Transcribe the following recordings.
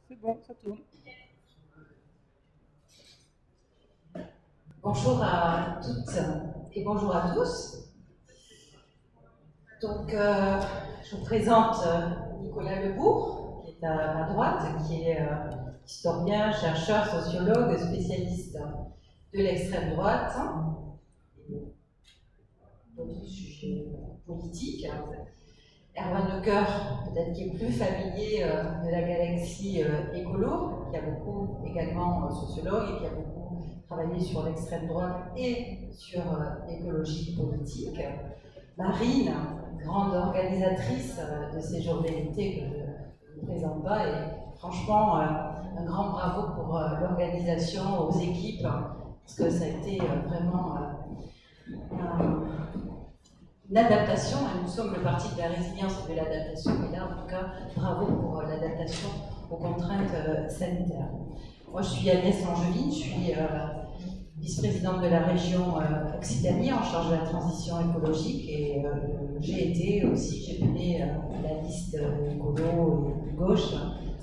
C'est bon, ça tourne. Bonjour à toutes et bonjour à tous. Donc, je vous présente Nicolas Lebourg, qui est à ma droite, qui est historien, chercheur, sociologue, spécialiste de l'extrême droite, d'autres sujets politiques. Erwan Lecoeur, peut-être qui est plus familier de la galaxie écolo, qui a beaucoup également sociologue et qui a beaucoup travaillé sur l'extrême droite et sur l'écologie politique. Marine, grande organisatrice de ces journées d'été que je ne présente pas, et franchement un grand bravo pour l'organisation, aux équipes, parce que ça a été vraiment une adaptation, et nous sommes le parti de la résilience et de l'adaptation, mais là en tout cas, bravo pour l'adaptation aux contraintes sanitaires. Moi je suis Agnès Langevin, je suis vice-présidente de la région Occitanie en charge de la transition écologique, et j'ai été aussi, j'ai mené la liste écolo et de gauche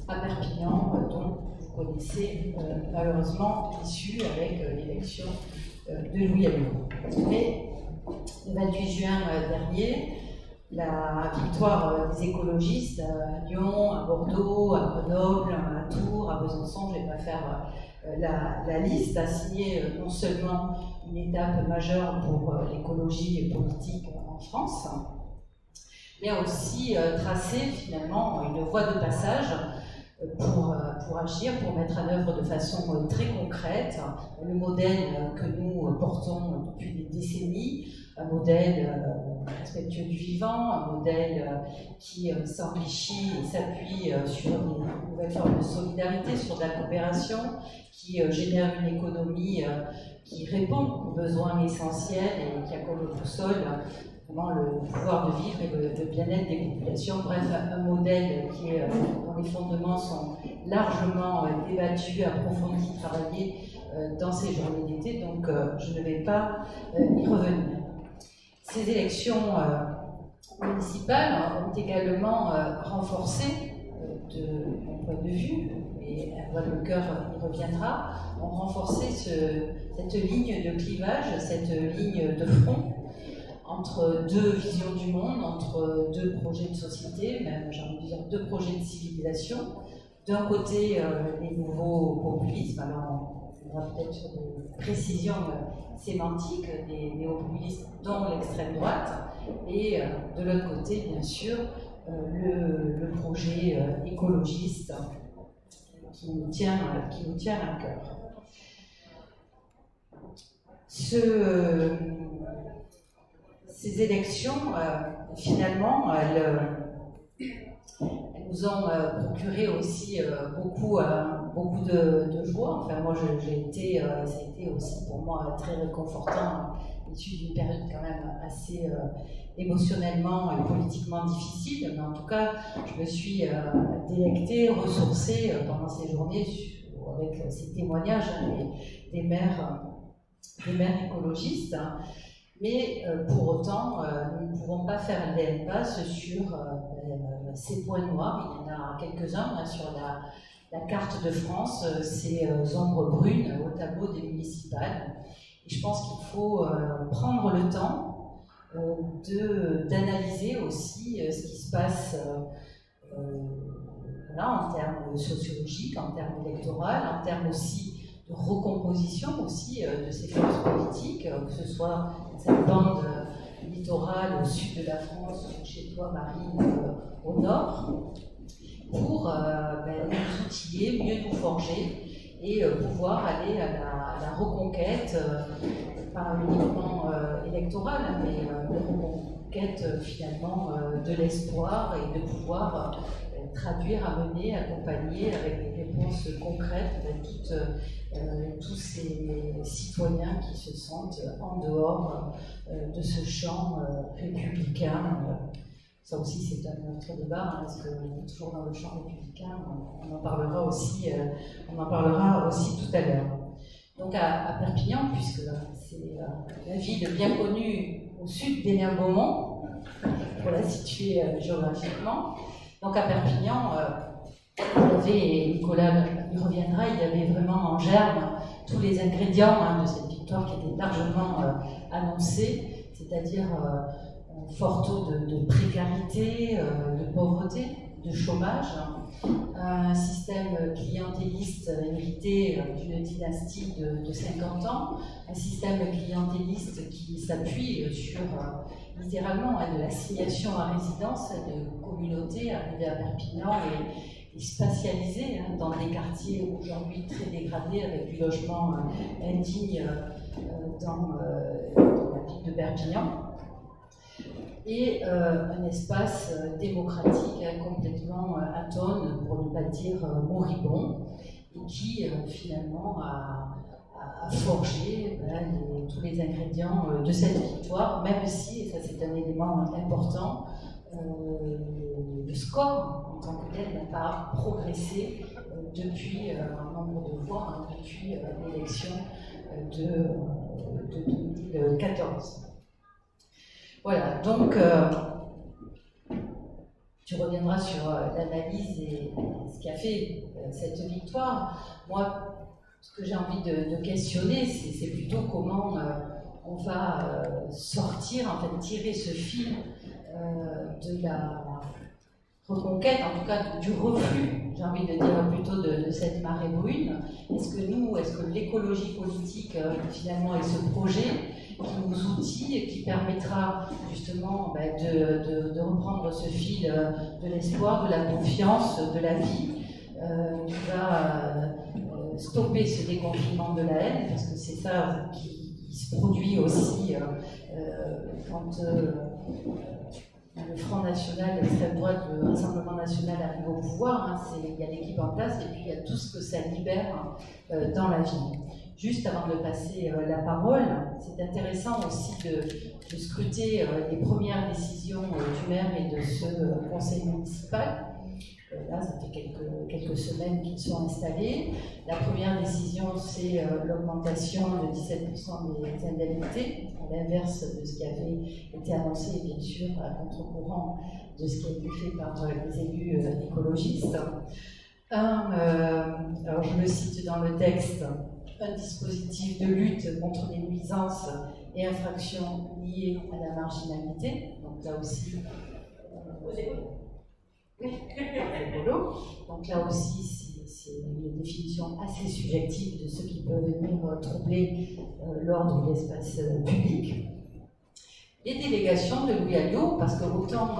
à Perpignan, dont vous connaissez malheureusement l'issue avec l'élection de Louis Alliot. Mais le 28 juin dernier, la victoire des écologistes à Lyon, à Bordeaux, à Grenoble, à Tours, à Besançon, je ne vais pas faire la liste, a signé non seulement une étape majeure pour l'écologie politique en France, mais a aussi tracé finalement une voie de passage pour agir, pour mettre en œuvre de façon très concrète le modèle que nous portons depuis des décennies, un modèle respectueux du vivant, un modèle qui s'enrichit et s'appuie sur des nouvelles formes de solidarité, sur de la coopération, qui génère une économie qui répond aux besoins essentiels et qui a comme boussole vraiment le pouvoir de vivre et le bien-être des populations. Bref, un modèle dont les fondements sont largement débattus, approfondis, travaillés dans ces journées d'été, donc je ne vais pas y revenir. Ces élections municipales ont également renforcé, de mon point de vue, et Erwan Lecoeur y reviendra, ont renforcé cette ligne de clivage, cette ligne de front entre deux visions du monde, entre deux projets de société, même j'ai envie de dire deux projets de civilisation. D'un côté, les nouveaux populismes, alors on va peut-être sur des précisions sémantiques, des néopopulistes dont l'extrême droite, et de l'autre côté, bien sûr, le projet écologiste qui nous tient à cœur. Ces élections, finalement, elles nous ont procuré aussi beaucoup de joie. Enfin, moi, ça a été aussi pour moi très réconfortant, issu d'une période quand même assez émotionnellement et politiquement difficile. Mais en tout cas, je me suis délectée, ressourcée pendant ces journées avec ces témoignages des maires écologistes. Mais pour autant, nous ne pouvons pas faire l'impasse sur ces points noirs. Il y en a quelques-uns sur la carte de France, ces ombres brunes au tableau des municipales. Et je pense qu'il faut prendre le temps d'analyser aussi ce qui se passe là, en termes sociologiques, en termes électoraux, en termes aussi de recomposition aussi de ces forces politiques, que ce soit cette bande littorale au sud de la France, ou chez toi, Marine, au nord, pour nous outiller, mieux nous forger et pouvoir aller à la reconquête, pas uniquement électorale, mais la reconquête finalement de l'espoir et de pouvoir traduire, amener, accompagner avec des réponses concrètes tous ces citoyens qui se sentent en dehors de ce champ républicain. Ça aussi, c'est un autre débat, parce qu'on est toujours dans le champ républicain. On en parlera aussi tout à l'heure. Donc à Perpignan, puisque c'est la ville bien connue au sud d'Hénin-Beaumont, pour la situer géographiquement. Donc à Perpignan, il y avait, et Nicolas y reviendra, il y avait vraiment en germe tous les ingrédients de cette victoire qui étaient largement annoncés, c'est-à-dire fort taux de précarité, de pauvreté, de chômage, un système clientéliste hérité d'une dynastie de 50 ans, un système clientéliste qui s'appuie sur littéralement de l'assignation à résidence de communautés arrivées à Perpignan et spatialisées dans des quartiers aujourd'hui très dégradés avec du logement indigne dans la ville de Perpignan. Et un espace démocratique complètement atone, pour ne pas dire moribond, et qui finalement a forgé tous les ingrédients de cette victoire, même si, et ça c'est un élément important, le score en tant que tel n'a pas progressé depuis un nombre de voix, depuis l'élection de 2014. Voilà, donc tu reviendras sur l'analyse et ce qui a fait cette victoire. Moi, ce que j'ai envie de questionner, c'est plutôt comment on va sortir, en fait, tirer ce fil de la reconquête, en tout cas du reflux, j'ai envie de dire plutôt de cette marée brune. Est-ce que l'écologie politique, finalement, est ce projet qui nous outille et qui permettra justement de reprendre ce fil de l'espoir, de la confiance, de la vie, qui va stopper ce déconfinement de la haine, parce que c'est ça qui se produit aussi quand le Front National, l'extrême droite, le Rassemblement National arrive au pouvoir. Il y a l'équipe en place et puis il y a tout ce que ça libère dans la vie. Juste avant de passer la parole, c'est intéressant aussi de scruter les premières décisions du maire et de ce conseil municipal. Là, ça fait quelques semaines qu'ils sont installés. La première décision, c'est l'augmentation de 17% des indemnités, à l'inverse de ce qui avait été annoncé, et bien sûr à contre-courant de ce qui a été fait par les élus écologistes. Alors je le cite dans le texte, un dispositif de lutte contre les nuisances et infractions liées à la marginalité. Donc là aussi, donc là aussi, c'est une définition assez subjective de ce qui peut venir troubler l'ordre de l'espace public. Les délégations de Louis Alliot, parce que autant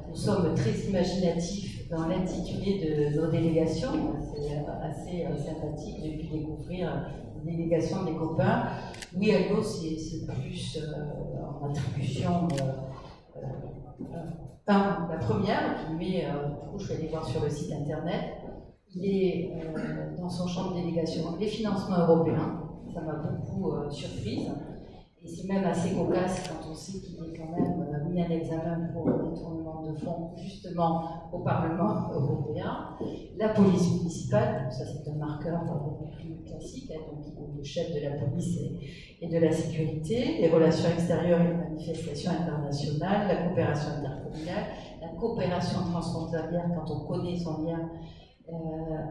nous sommes très imaginatifs dans l'intitulé de nos délégations, c'est assez sympathique de puis découvrir les délégations des copains. Louis Alliot, c'est plus en attribution. La première, qui met, du coup je vais aller voir sur le site internet, il est dans son champ de délégation les financements européens, ça m'a beaucoup surprise, et c'est même assez cocasse quand on sait qu'il est quand même mis en examen pour détournement de fonds justement au Parlement européen. La police municipale, ça c'est un marqueur beaucoup plus classique, donc il est le chef de la police et de la sécurité, les relations extérieures et les manifestations internationales, la coopération intercommunale, la coopération transfrontalière quand on connaît son lien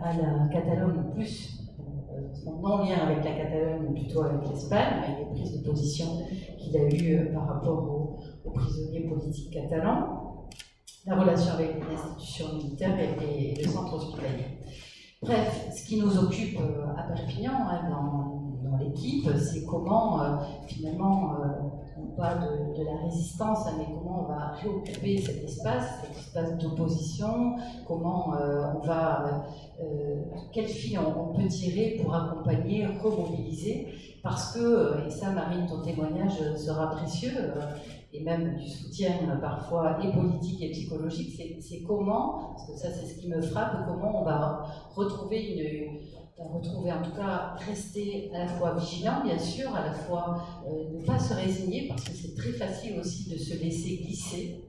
à la Catalogne, plus son non-lien avec la Catalogne, mais plutôt avec l'Espagne, avec les prises de position qu'il a eues par rapport aux prisonniers politiques catalans, la relation avec les institutions militaires et le centre hospitalier. Bref, ce qui nous occupe à Perpignan, dans l'équipe, c'est comment finalement, non pas de la résistance, mais comment on va réoccuper cet espace d'opposition, comment on va, quel fil on peut tirer pour accompagner, remobiliser, parce que, et ça Marine, ton témoignage sera précieux, et même du soutien parfois et politique et psychologique, c'est comment, parce que ça c'est ce qui me frappe, comment on va retrouver en tout cas rester à la fois vigilant bien sûr, à la fois ne pas se résigner, parce que c'est très facile aussi de se laisser glisser.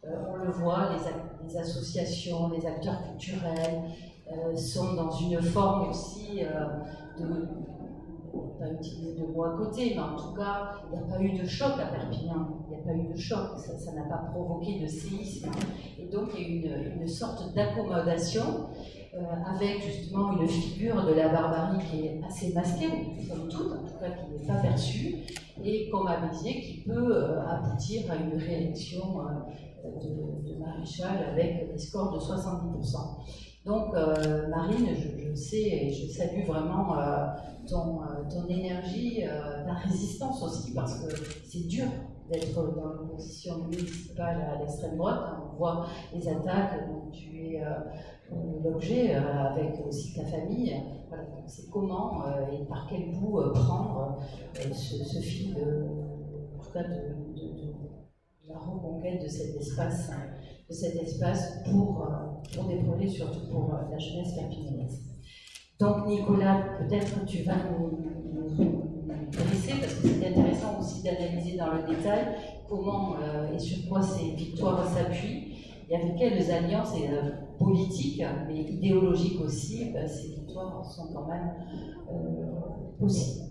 On le voit, les associations, les acteurs culturels sont dans une forme aussi pas utiliser de mots à côté, mais en tout cas, il n'y a pas eu de choc à Perpignan, il n'y a pas eu de choc, ça n'a pas provoqué de séisme. Et donc, il y a eu une sorte d'accommodation, avec justement une figure de la barbarie qui est assez masquée, somme toute, en tout cas qui n'est pas perçue, et comme à Béziers, qui peut aboutir à une réélection de maréchal avec des scores de 70%. Donc, Marine, je sais et je salue vraiment ton énergie, ta résistance aussi, parce que c'est dur d'être dans l'opposition municipale à l'extrême droite. On voit les attaques dont tu es l'objet, avec aussi ta famille. Voilà. C'est comment et par quel bout prendre ce fil en tout cas de la reconquête de cet espace pour des projets, surtout pour la jeunesse perpignanaise. Donc Nicolas, peut-être tu vas nous dresser, parce que c'est intéressant aussi d'analyser dans le détail comment et sur quoi ces victoires s'appuient, et avec quelles alliances politiques, mais idéologiques aussi, ces victoires sont quand même possibles.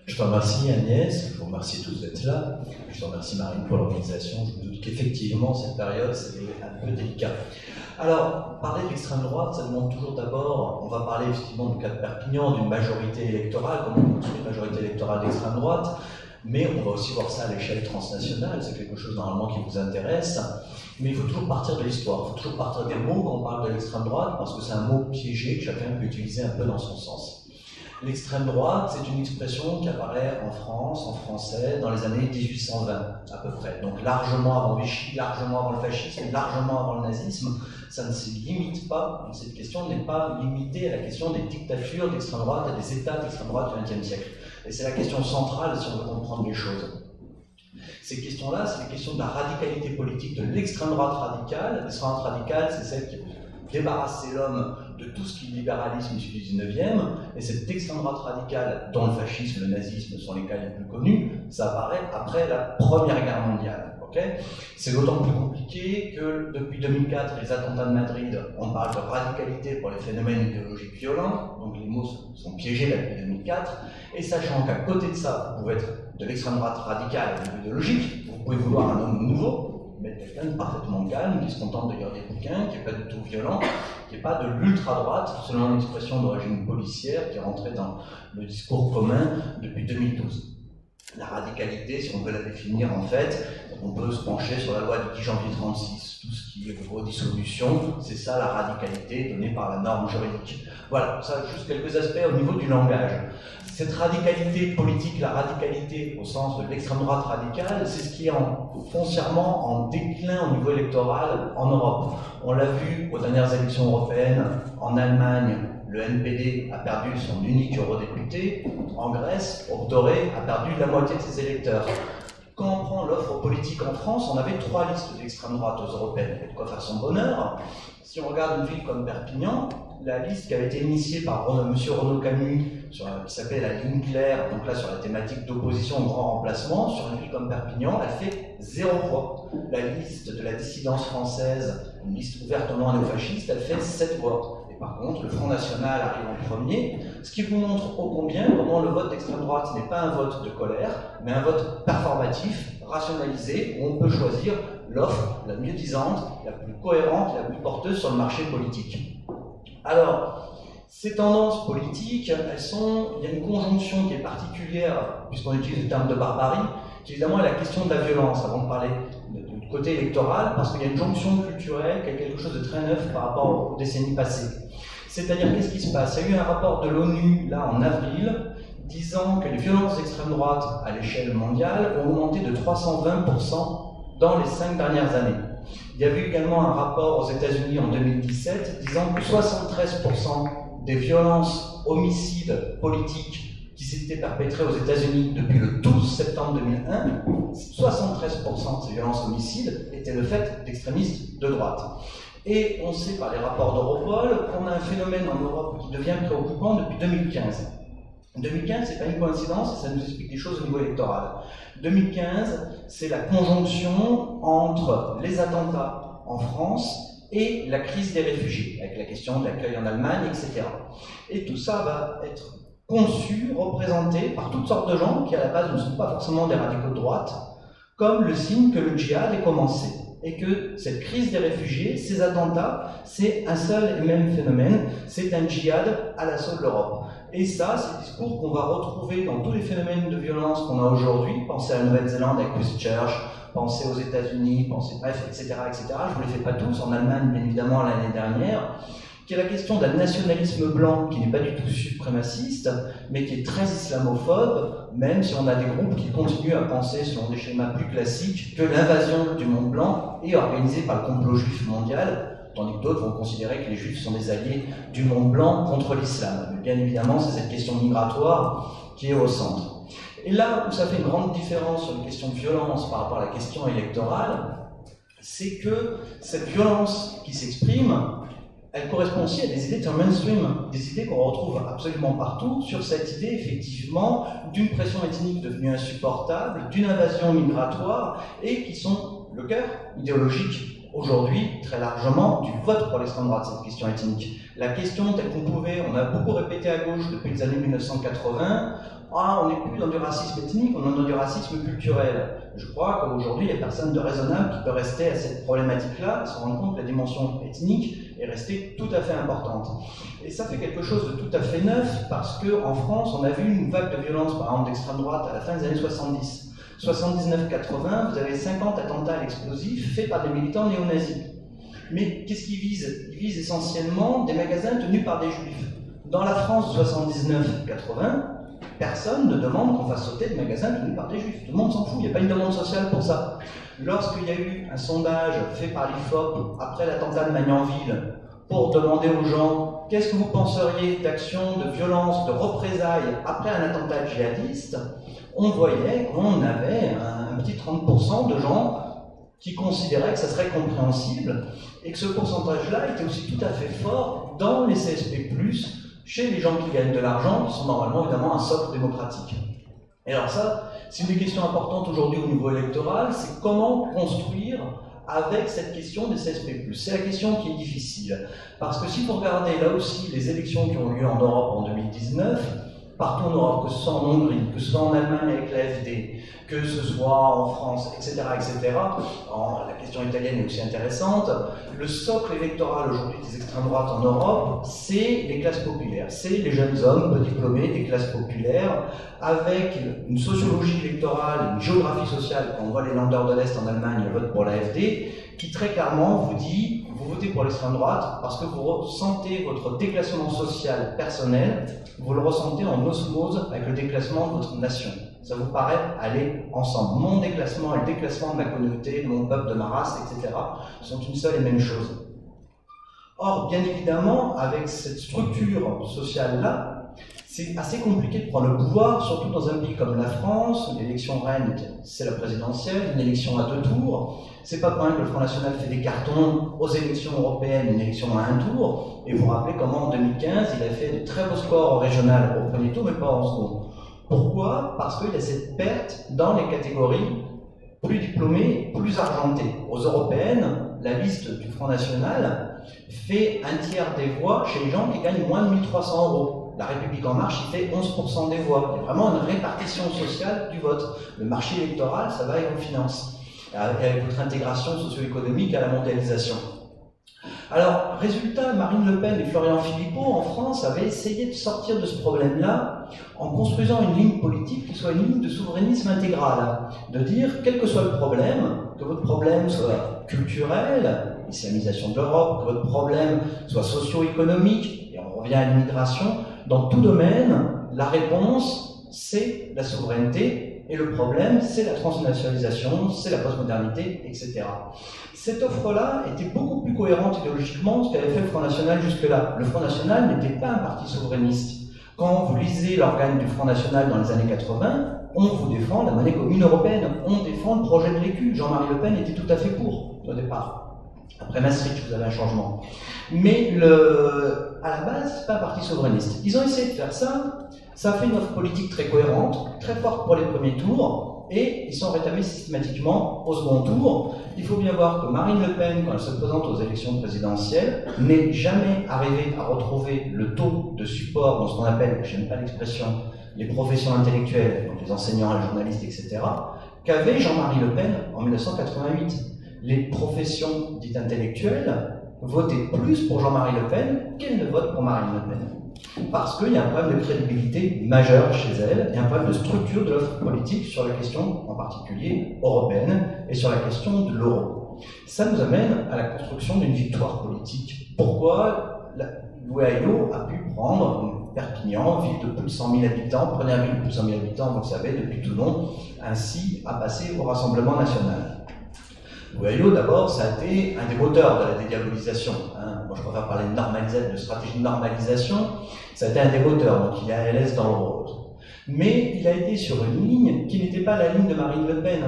Je te remercie Agnès, je vous remercie tous d'être là, je te remercie Marine pour l'organisation. Je me doute qu'effectivement cette période c'est un peu délicat. Alors, parler de l'extrême droite, ça demande toujours d'abord, on va parler effectivement du cas de Perpignan, d'une majorité électorale, comment on construit une majorité électorale d'extrême droite, mais on va aussi voir ça à l'échelle transnationale, c'est quelque chose normalement qui vous intéresse. Mais il faut toujours partir de l'histoire, il faut toujours partir des mots quand on parle de l'extrême droite, parce que c'est un mot piégé que chacun peut utiliser un peu dans son sens. L'extrême droite, c'est une expression qui apparaît en France, en français, dans les années 1820 à peu près. Donc largement avant Vichy, largement avant le fascisme, largement avant le nazisme. Ça ne se limite pas, cette question n'est pas limitée à la question des dictatures d'extrême droite et des États d'extrême droite du XXe siècle. Et c'est la question centrale si on veut comprendre les choses. Ces questions-là, c'est les questions de la radicalité politique de l'extrême droite radicale. L'extrême droite radicale, c'est celle qui débarrasser l'homme de tout ce qui est libéralisme issu du 19e, et cette extrême droite radicale, dont le fascisme, le nazisme sont les cas les plus connus, ça apparaît après la Première Guerre mondiale. Okay, c'est d'autant plus compliqué que depuis 2004, les attentats de Madrid, on parle de radicalité pour les phénomènes idéologiques violents, donc les mots sont piégés là depuis 2004, et sachant qu'à côté de ça, vous pouvez être de l'extrême droite radicale et idéologique, vous pouvez vouloir un homme nouveau, mais quelqu'un de parfaitement calme, qui se contente de lire des bouquins, qui n'est pas du tout violent, qui n'est pas de l'ultra-droite, selon une expression d'origine policière qui est rentrée dans le discours commun depuis 2012. La radicalité, si on veut la définir en fait, on peut se pencher sur la loi du 10 janvier 36, tout ce qui est redissolution, c'est ça la radicalité donnée par la norme juridique. Voilà, ça juste quelques aspects au niveau du langage. Cette radicalité politique, la radicalité au sens de l'extrême droite radicale, c'est ce qui est foncièrement en déclin au niveau électoral en Europe. On l'a vu aux dernières élections européennes, en Allemagne, le NPD a perdu son unique eurodéputé, en Grèce, Obdoré a perdu la moitié de ses électeurs. Quand on prend l'offre politique en France, on avait 3 listes d'extrême droite aux européennes, il y a de quoi faire son bonheur. Si on regarde une ville comme Perpignan, la liste qui avait été initiée par M. Renaud Camus, qui s'appelait la ligne claire, donc là sur la thématique d'opposition au grand remplacement, sur une ville comme Perpignan, elle fait 0 voix. La liste de la dissidence française, une liste ouverte au néo-fasciste, elle fait 7 voix. Et par contre, le Front National arrive en premier, ce qui vous montre ô combien comment le vote d'extrême droite n'est pas un vote de colère, mais un vote performatif, rationalisé, où on peut choisir l'offre la mieux disante, la plus cohérente, la plus porteuse sur le marché politique. Alors, ces tendances politiques, il y a une conjonction qui est particulière, puisqu'on utilise le terme de barbarie, qui évidemment est la question de la violence, avant de parler du côté électoral, parce qu'il y a une jonction culturelle qui est quelque chose de très neuf par rapport aux décennies passées. C'est-à-dire, qu'est-ce qui se passe? Il y a eu un rapport de l'ONU, là, en avril, disant que les violences d'extrême droite à l'échelle mondiale ont augmenté de 320% dans les 5 dernières années. Il y a eu également un rapport aux États-Unis en 2017 disant que 73% des violences homicides politiques qui s'étaient perpétrées aux États-Unis depuis le 12 septembre 2001, 73% de ces violences homicides étaient le fait d'extrémistes de droite. Et on sait par les rapports d'Europol qu'on a un phénomène en Europe qui devient préoccupant depuis 2015. 2015, c'est pas une coïncidence, et ça nous explique des choses au niveau électoral. 2015, c'est la conjonction entre les attentats en France et la crise des réfugiés, avec la question de l'accueil en Allemagne, etc. Et tout ça va être conçu, représenté par toutes sortes de gens qui à la base ne sont pas forcément des radicaux de droite, comme le signe que le djihad est commencé. et que cette crise des réfugiés, ces attentats, c'est un seul et même phénomène, c'est un djihad à l'assaut de l'Europe. Et ça, c'est le discours qu'on va retrouver dans tous les phénomènes de violence qu'on a aujourd'hui. Pensez à la Nouvelle-Zélande avec Christchurch, pensez aux États-Unis, pensez, bref, etc., etc. Je ne vous les fais pas tous, en Allemagne, bien évidemment, l'année dernière, qui est la question d'un nationalisme blanc qui n'est pas du tout suprémaciste, mais qui est très islamophobe, même si on a des groupes qui continuent à penser, selon des schémas plus classiques, que l'invasion du monde blanc est organisée par le complot juif mondial, tandis que d'autres vont considérer que les juifs sont des alliés du monde blanc contre l'islam. Mais bien évidemment, c'est cette question migratoire qui est au centre. Et là où ça fait une grande différence sur les questions de violence par rapport à la question électorale, c'est que cette violence qui s'exprime, elle correspond aussi à des idées de mainstream, des idées qu'on retrouve absolument partout, sur cette idée effectivement d'une pression ethnique devenue insupportable, d'une invasion migratoire, et qui sont le cœur idéologique aujourd'hui, très largement, du vote pour l'extrême droite, cette question ethnique. La question telle qu'on pouvait, on a beaucoup répété à gauche depuis les années 1980, on n'est plus dans du racisme ethnique, on est dans du racisme culturel. Je crois qu'aujourd'hui, il n'y a personne de raisonnable qui peut rester à cette problématique-là, se rendre compte que la dimension ethnique est restée tout à fait importante. Et ça fait quelque chose de tout à fait neuf, parce qu'en France, on a vu une vague de violence, par exemple d'extrême droite, à la fin des années 70. 79-80, vous avez 50 attentats à l'explosif faits par des militants néo-nazis. Mais qu'est-ce qu'ils visent? Ils visent essentiellement des magasins tenus par des juifs. Dans la France de 79-80, personne ne demande qu'on fasse sauter des magasins tenus par des juifs. Tout le monde s'en fout, il n'y a pas une demande sociale pour ça. Lorsqu'il y a eu un sondage fait par l'IFOP après l'attentat de Magnanville pour demander aux gens qu'est-ce que vous penseriez d'actions de violence, de représailles après un attentat djihadiste, on voyait qu'on avait un petit 30% de gens qui considéraient que ça serait compréhensible et que ce pourcentage-là était aussi tout à fait fort dans les CSP+, chez les gens qui gagnent de l'argent, qui sont normalement évidemment un socle démocratique. Et alors ça, c'est une des questions importantes aujourd'hui au niveau électoral, c'est comment construire avec cette question des CSP+. C'est la question qui est difficile, parce que si vous regardez là aussi les élections qui ont lieu en Europe en 2019, partout en Europe, que ce soit en Hongrie, que ce soit en Allemagne avec l'AfD, que ce soit en France, etc., etc. La question italienne est aussi intéressante. Le socle électoral aujourd'hui des extrêmes droites en Europe, c'est les classes populaires. C'est les jeunes hommes peu diplômés des classes populaires, avec une sociologie électorale, une géographie sociale. Quand on voit les Länder de l'Est en Allemagne votent pour l'AfD, qui très clairement vous dit vous votez pour l'extrême droite parce que vous ressentez votre déclassement social personnel, vous le ressentez en osmose avec le déclassement de votre nation. Ça vous paraît aller ensemble. Mon déclassement et le déclassement de ma communauté, de mon peuple, de ma race, etc. sont une seule et même chose. Or, bien évidemment, avec cette structure sociale-là, c'est assez compliqué de prendre le pouvoir, surtout dans un pays comme la France, où l'élection reine, c'est la présidentielle, une élection à 2 tours. C'est pas pour rien que le Front National fait des cartons aux élections européennes, une élection à 1 tour. Et vous vous rappelez comment en 2015, il a fait de très beaux scores au régional au premier tour, mais pas en second. Pourquoi? Parce qu'il y a cette perte dans les catégories plus diplômées, plus argentées. Aux européennes, la liste du Front National fait 1/3 des voix chez les gens qui gagnent moins de 1 300 €. La République En Marche, il fait 11% des voix. Il y a vraiment une répartition sociale du vote. Le marché électoral, ça va et on finance. Avec votre intégration socio-économique à la mondialisation. Alors, résultat, Marine Le Pen et Florian Philippot, en France, avaient essayé de sortir de ce problème-là en construisant une ligne politique qui soit une ligne de souverainisme intégral. De dire, quel que soit le problème, que votre problème soit culturel, islamisation de l'Europe, que votre problème soit socio-économique, et on revient à l'immigration, dans tout domaine, la réponse, c'est la souveraineté, et le problème, c'est la transnationalisation, c'est la postmodernité, etc. Cette offre-là était beaucoup plus cohérente idéologiquement que ce qu'avait fait le Front National jusque-là. Le Front National n'était pas un parti souverainiste. Quand vous lisez l'organe du Front National dans les années 80, on vous défend la monnaie commune européenne, on défend le projet de l'Écu. Jean-Marie Le Pen était tout à fait pour, au départ. Après Maastricht, vous avez un changement. Mais à la base, c'est pas un parti souverainiste. Ils ont essayé de faire ça. Ça a fait une offre politique très cohérente, très forte pour les premiers tours, et ils sont rétablis systématiquement au second tour. Il faut bien voir que Marine Le Pen, quand elle se présente aux élections présidentielles, n'est jamais arrivée à retrouver le taux de support dans ce qu'on appelle, j'aime pas l'expression, les professions intellectuelles, donc les enseignants, les journalistes, etc., qu'avait Jean-Marie Le Pen en 1988. les professions dites intellectuelles votaient plus pour Jean-Marie Le Pen qu'elles ne votent pour Marine Le Pen. Parce qu'il y a un problème de crédibilité majeur chez elle, et un problème de structure de l'offre politique sur la question, en particulier européenne, et sur la question de l'euro. Ça nous amène à la construction d'une victoire politique. Pourquoi Louis Alliot a pu prendre Perpignan, ville de plus de 100 000 habitants, première ville de plus de 100 000 habitants, vous le savez, depuis Toulon, ainsi à passer au Rassemblement national. Louis Alliot, d'abord, ça a été un des moteurs de la dédiabolisation. Moi, je préfère parler de stratégie de normalisation. Ça a été un des moteurs, donc il est à l'aise dans le rôle. Mais il a été sur une ligne qui n'était pas la ligne de Marine Le Pen.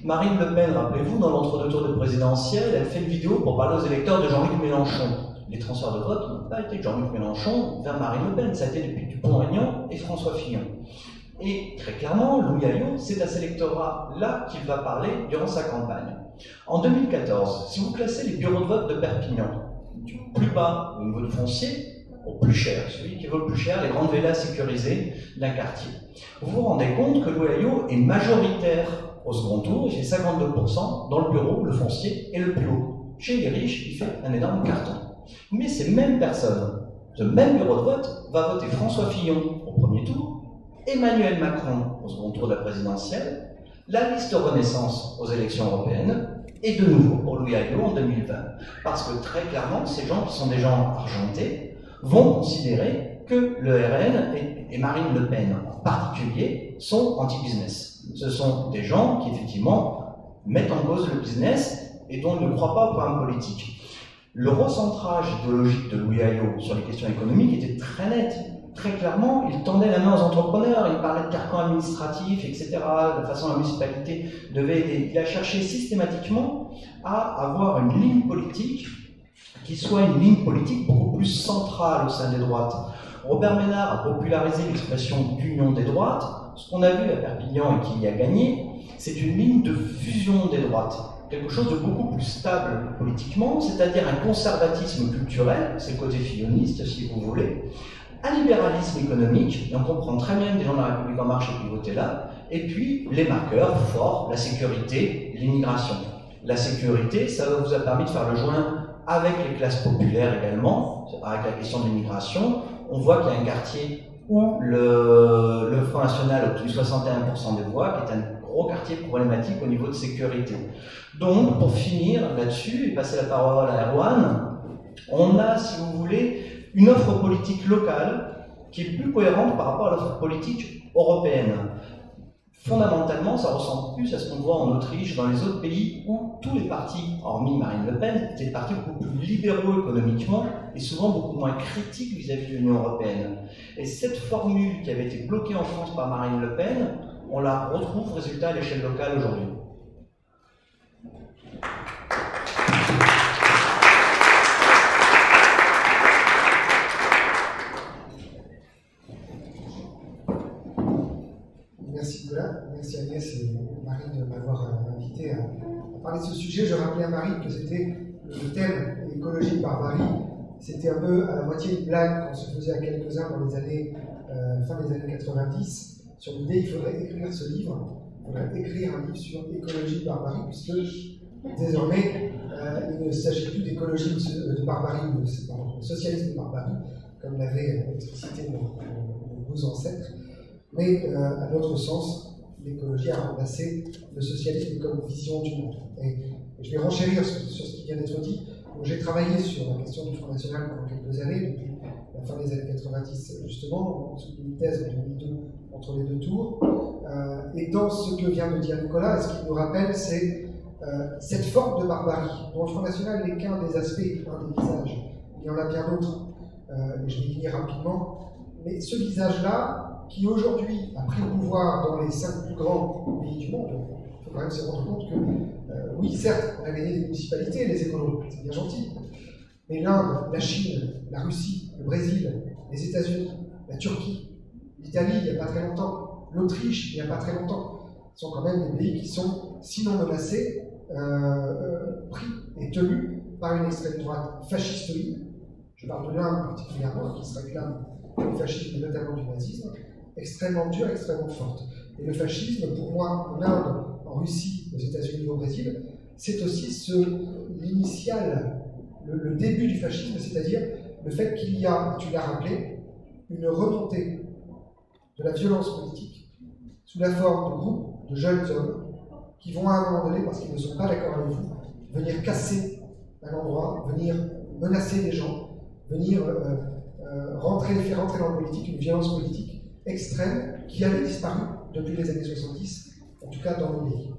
Marine Le Pen, rappelez-vous, dans l'entre-deux tours de présidentielle, elle fait une vidéo pour parler aux électeurs de Jean-Luc Mélenchon. Les transferts de vote n'ont pas été de Jean-Luc Mélenchon vers Marine Le Pen, ça a été depuis Dupont-Aignan et François Fillon. Et très clairement, Louis Alliot, c'est à cet électorat-là qu'il va parler durant sa campagne. En 2014, si vous classez les bureaux de vote de Perpignan, du plus bas au niveau du foncier, au plus cher, celui qui vaut le plus cher, les grandes villas sécurisées d'un quartier, vous vous rendez compte que Louis Alliot est majoritaire au second tour, il fait 52% dans le bureau, le foncier est le plus haut. Chez les riches, il fait un énorme carton. Mais ces mêmes personnes, ce même bureau de vote, va voter François Fillon au premier tour, Emmanuel Macron au second tour de la présidentielle, la liste Renaissance aux élections européennes, et de nouveau pour Louis Alliot en 2020. Parce que très clairement, ces gens qui sont des gens argentés vont considérer que le RN et Marine Le Pen en particulier sont anti-business. Ce sont des gens qui effectivement mettent en cause le business et dont ils ne croient pas au programme politique. Le recentrage idéologique de Louis Alliot sur les questions économiques était très net. Très clairement, il tendait la main aux entrepreneurs, il parlait de carcan administratif, etc., de la façon dont la municipalité devait aider. Il a cherché systématiquement à avoir une ligne politique qui soit une ligne politique beaucoup plus centrale au sein des droites. Robert Ménard a popularisé l'expression d'union des droites. Ce qu'on a vu à Perpignan et qui y a gagné, c'est une ligne de fusion des droites. Quelque chose de beaucoup plus stable politiquement, c'est-à-dire un conservatisme culturel, c'est le côté filloniste si vous voulez, un libéralisme économique, et on comprend très bien que des gens de la République en marche et voter là, et puis les marqueurs forts, la sécurité, l'immigration. La sécurité, ça vous a permis de faire le joint avec les classes populaires également, avec la question de l'immigration. On voit qu'il y a un quartier où le Front National obtient 61% des voix, qui est un gros quartier problématique au niveau de sécurité. Donc, pour finir là-dessus, et passer la parole à Erwan, on a, si vous voulez, une offre politique locale qui est plus cohérente par rapport à l'offre politique européenne. Fondamentalement, ça ressemble plus à ce qu'on voit en Autriche, dans les autres pays où tous les partis, hormis Marine Le Pen, étaient des partis beaucoup plus libéraux économiquement et souvent beaucoup moins critiques vis-à-vis de l'Union européenne. Et cette formule qui avait été bloquée en France par Marine Le Pen, on la retrouve, résultat, à l'échelle locale aujourd'hui. Merci Nicolas, merci Agnès et Marine de m'avoir invité à parler de ce sujet. Je rappelais à Marine que c'était le thème écologie barbarie. C'était un peu à la moitié une blague qu'on se faisait à quelques-uns dans les années, fin des années 90, sur l'idée qu'il faudrait écrire ce livre. Il faudrait écrire un livre sur écologie barbarie, puisque désormais, il ne s'agit plus d'écologie de barbarie, de socialisme de barbarie, comme l'avaient explicité nos ancêtres. Mais à notre sens, l'écologie a remplacé le socialisme comme vision du monde. Et je vais renchérir sur ce qui vient d'être dit. J'ai travaillé sur la question du Front National pendant quelques années, depuis la fin des années 90 justement, une thèse en 2002 entre les deux tours. Et dans ce que vient de dire Nicolas, ce qu'il nous rappelle, c'est cette forme de barbarie, dont le Front National n'est qu'un des aspects, un des visages. Il y en a bien d'autres, et je vais y venir rapidement. Mais ce visage-là, qui aujourd'hui a pris le pouvoir dans les 5 plus grands pays du monde, il faut quand même se rendre compte que, oui, certes, on a gagné des municipalités, les écolos, c'est bien gentil, mais l'Inde, la Chine, la Russie, le Brésil, les États-Unis, la Turquie, l'Italie, il n'y a pas très longtemps, l'Autriche, il n'y a pas très longtemps, sont quand même des pays qui sont, sinon menacés, pris et tenus par une extrême droite fascistoïde. Je parle de l'Inde particulièrement, qui se réclame du fascisme et notamment du nazisme, extrêmement dure, extrêmement forte. Et le fascisme, pour moi, en Inde, en Russie, aux États-Unis, au Brésil, c'est aussi l'initial, le début du fascisme, c'est-à-dire le fait qu'il y a, tu l'as rappelé, une remontée de la violence politique sous la forme de groupes de jeunes hommes qui vont à un moment donné, parce qu'ils ne sont pas d'accord avec vous, venir casser un endroit, venir menacer les gens, venir faire rentrer dans la politique une violence politique extrême qui avait disparu depuis les années 70, en tout cas dans nos pays.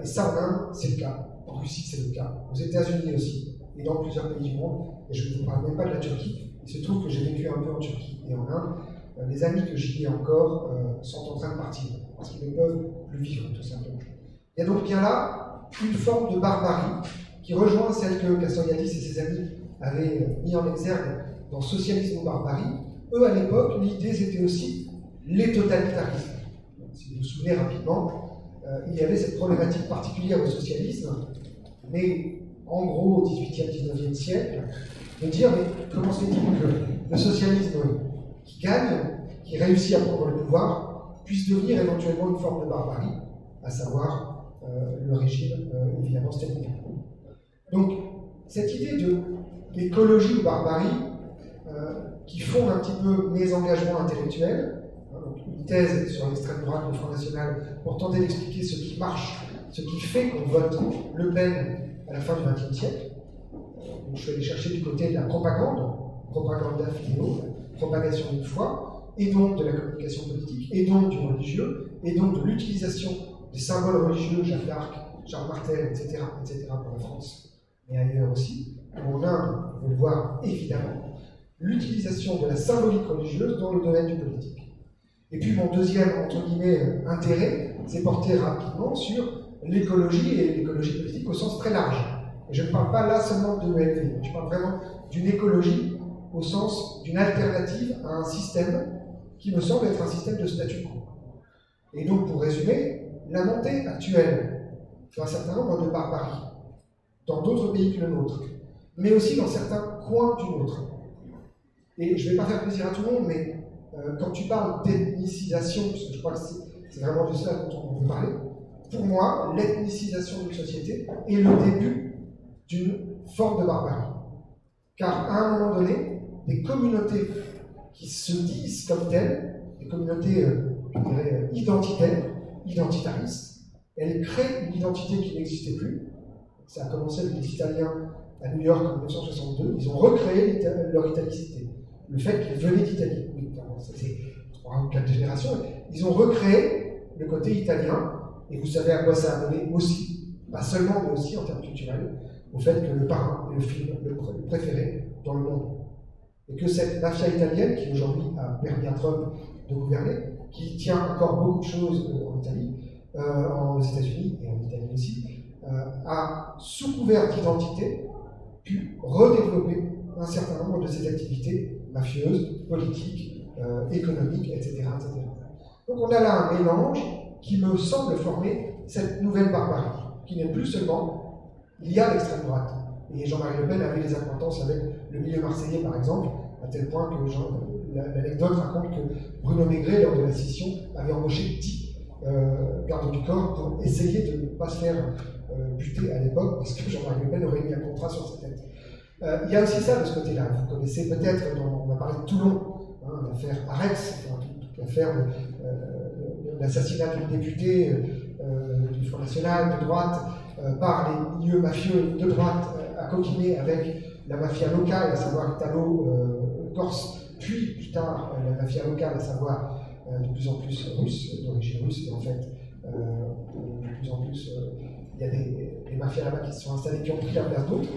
Et ça, en Inde, c'est le cas. En Russie, c'est le cas. Aux États-Unis aussi, et dans plusieurs pays du monde. Et je ne vous parle même pas de la Turquie. Il se trouve que j'ai vécu un peu en Turquie et en Inde. Les amis que j'y ai encore sont en train de partir, parce qu'ils ne peuvent plus vivre, tout simplement. Il y a donc bien là une forme de barbarie qui rejoint celle que Castoriadis et ses amis avaient mis en exergue dans Socialisme ou barbarie. Eux, à l'époque, l'idée c'était aussi les totalitarismes. Si vous vous souvenez rapidement, il y avait cette problématique particulière au socialisme, mais en gros au XVIIIe, XIXe siècle, de dire mais comment se fait-il que le socialisme qui gagne, qui réussit à prendre le pouvoir, puisse devenir éventuellement une forme de barbarie, à savoir le régime évidemment stalinien. Donc cette idée d'écologie ou barbarie qui fonde un petit peu mes engagements intellectuels, une thèse sur l'extrême droite, le Front National, pour tenter d'expliquer ce qui marche, ce qui fait qu'on vote Le Pen à la fin du XXe siècle. Donc je suis allé chercher du côté de la propaganda fidéo, propagation d'une foi, et donc de la communication politique, et donc du religieux, et donc de l'utilisation des symboles religieux, Jeanne d'Arc, Charles Martel, etc., pour la France, mais ailleurs aussi. En Inde, vous pouvez le voir évidemment, l'utilisation de la symbolique religieuse dans le domaine du politique. Et puis mon deuxième, entre guillemets, intérêt, c'est porté rapidement sur l'écologie et l'écologie politique au sens très large. Et je ne parle pas là seulement de l'ELV, je parle vraiment d'une écologie au sens d'une alternative à un système qui me semble être un système de statu quo. Et donc, pour résumer, la montée actuelle d'un certain nombre de barbaries dans d'autres pays que le nôtre, mais aussi dans certains coins du nôtre. Et je ne vais pas faire plaisir à tout le monde, mais quand tu parles d'ethnicisation, parce que je crois que c'est vraiment de cela dont on veut parler, pour moi, l'ethnicisation d'une société est le début d'une forme de barbarie. Car à un moment donné, des communautés qui se disent comme telles, des communautés, je dirais, identitaires, identitaristes, elles créent une identité qui n'existait plus. Ça a commencé avec les Italiens à New York en 1962, ils ont recréé leur italicité. Le fait qu'ils venaient d'Italie, oui, c'était 3 ou 4 générations, ils ont recréé le côté italien, et vous savez à quoi ça a donné aussi, pas seulement, mais aussi en termes culturels, au fait que Le Parrain est le film le préféré dans le monde. Et que cette mafia italienne, qui aujourd'hui a permis à Trump de gouverner, qui tient encore beaucoup de choses en Italie, aux États-Unis et en Italie aussi, a, sous couvert d'identité, pu redévelopper un certain nombre de ses activités mafieuses, politiques, économiques, etc., etc. Donc on a là un mélange qui me semble former cette nouvelle barbarie, qui n'est plus seulement il y a l'extrême droite. Et Jean-Marie Le Pen avait des acquaintances avec le milieu marseillais, par exemple, à tel point que l'anecdote raconte que Bruno Maigret, lors de la scission, avait embauché 10 gardes du corps pour essayer de ne pas se faire buter à l'époque, parce que Jean-Marie Le Pen aurait mis un contrat sur sa tête. Il y a aussi ça de ce côté-là. Vous connaissez peut-être, on a parlé de Toulon, hein, l'affaire Arex, l'affaire de l'assassinat d'une députée du Front National de droite par les milieux mafieux de droite à coquiner avec la mafia locale, à savoir italo-corse, puis plus tard la mafia locale, à savoir de plus en plus russe, d'origine russe, et en fait de plus en plus il y a des mafias là-bas qui se sont installées, qui ont pris la place d'autres.